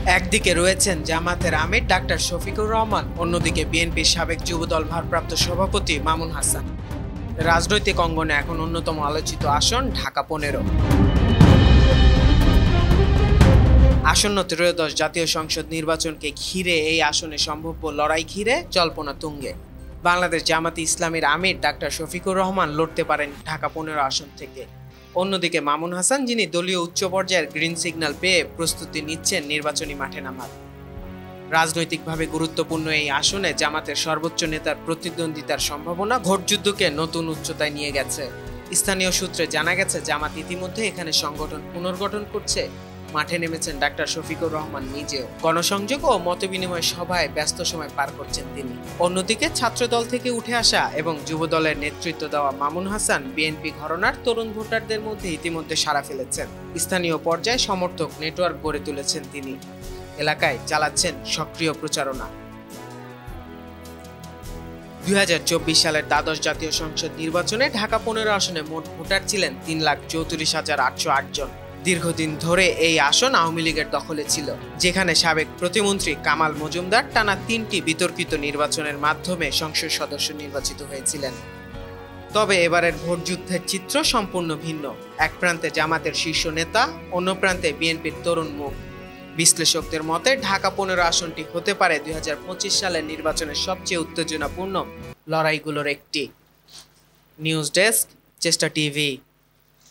একদিকে রয়েছেন জামাতের আমির ডাক্তার শফিকুর রহমান, অন্যদিকে বিএনপির সাবেক যুবদল ভারপ্রাপ্ত সভাপতি মামুন হাসান। রাজনৈতিক অঙ্গনে এখন অন্যতম আলোচিত আসন ঢাকা-15। আসন্ন ত্রয়োদশ জাতীয় সংসদ নির্বাচনকে ঘিরে এই আসনে সম্ভাব্য লড়াই ঘিরে জল্পনা তুঙ্গে। বাংলাদেশ জামাতে ইসলামীর আমির ডাক্তার শফিকুর রহমান লড়তে পারেন ঢাকা-15 আসন থেকে। অন্যদিকে মামুন হাসান, যিনি দলীয় উচ্চ পর্যায়ের গ্রিন সিগন্যাল পেয়ে প্রস্তুতি নিচ্ছেন নির্বাচনী মাঠে নামার। রাজনৈতিকভাবে গুরুত্বপূর্ণ এই আসনে জামাতের সর্বোচ্চ নেতার প্রতিদ্বন্দ্বিতার সম্ভাবনা ভোটযুদ্ধকে নতুন উচ্চতায় নিয়ে গেছে। স্থানীয় সূত্রে জানা গেছে, জামাত ইতিমধ্যে এখানে সংগঠন পুনর্গঠন করছে। মাঠে নেমেছেন ডাক্তার শফিকুর রহমান নিজেও। গণসংযোগ ও মতবিনিময় সভায় ব্যস্ত সময় পার করছেন তিনি। অন্যদিকে ছাত্রদল থেকে উঠে আসা এবং যুবদলের নেতৃত্ব দেওয়া মামুন হাসান বিএনপি ঘরানার তরুণ ভোটারদের মধ্যে ইতিমধ্যে সাড়া ফেলেছেন। স্থানীয় পর্যায়ে সমর্থক নেটওয়ার্ক গড়ে তুলেছেন তিনি। এলাকায় চালাচ্ছেন সক্রিয় প্রচারণা। 2024 সালের দ্বাদশ জাতীয় সংসদ নির্বাচনে ঢাকা-15 আসনে মোট ভোটার ছিলেন 3,34,808 জন। দীর্ঘদিন ধরে এই আসন আওয়ামী লীগের দখলে ছিল, যেখানে সাবেক প্রতিমন্ত্রী কামাল মজুমদার টানা 3টি বিতর্কিত নির্বাচনের মাধ্যমে সংসদ সদস্য নির্বাচিত হয়েছিলেন। তবে এবারের ভোটযুদ্ধের চিত্র সম্পূর্ণ ভিন্ন। এক প্রান্তে জামাতের শীর্ষ নেতা, অন্য প্রান্তে বিএনপির তরুণ মুখ। বিশ্লেষকদের মতে ঢাকা-15 আসনটি হতে পারে 2025 সালের নির্বাচনের সবচেয়ে উত্তেজনাপূর্ণ লড়াইগুলোর একটি। নিউজ ডেস্ক, চেষ্টা টিভি।